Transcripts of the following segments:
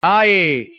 ¡Ay!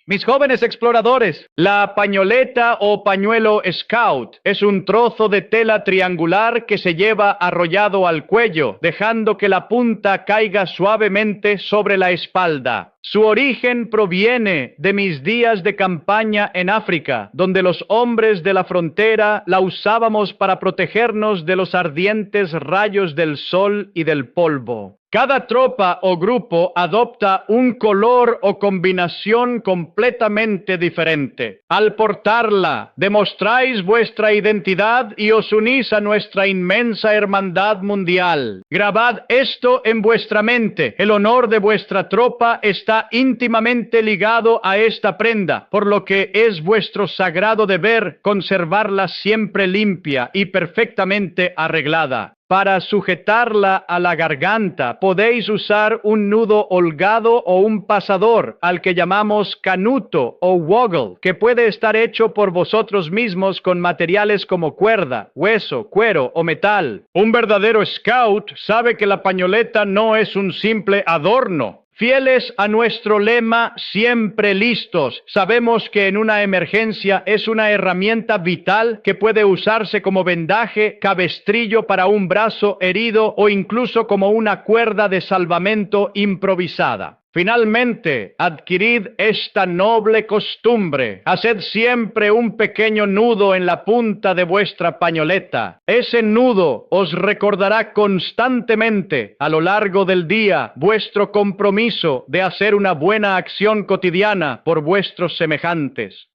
Mis jóvenes exploradores, la pañoleta o pañuelo Scout es un trozo de tela triangular que se lleva arrollado al cuello, dejando que la punta caiga suavemente sobre la espalda. Su origen proviene de mis días de campaña en África, donde los hombres de la frontera la usábamos para protegernos de los ardientes rayos del sol y del polvo. Cada tropa o grupo adopta un color o combinación completamente diferente. Al portarla, demostráis vuestra identidad y os unís a nuestra inmensa hermandad mundial. Grabad esto en vuestra mente. El honor de vuestra tropa está íntimamente ligado a esta prenda, por lo que es vuestro sagrado deber conservarla siempre limpia y perfectamente arreglada. Para sujetarla a la garganta podéis usar un nudo holgado o un pasador, al que llamamos canuto o woggle, que puede estar hecho por vosotros mismos con materiales como cuerda, hueso, cuero o metal. Un verdadero scout sabe que la pañoleta no es un simple adorno. Fieles a nuestro lema, siempre listos, sabemos que en una emergencia es una herramienta vital que puede usarse como vendaje, cabestrillo para un brazo herido o incluso como una cuerda de salvamento improvisada. Finalmente, adquirid esta noble costumbre. Haced siempre un pequeño nudo en la punta de vuestra pañoleta. Ese nudo os recordará constantemente a lo largo del día vuestro compromiso de hacer una buena acción cotidiana por vuestros semejantes.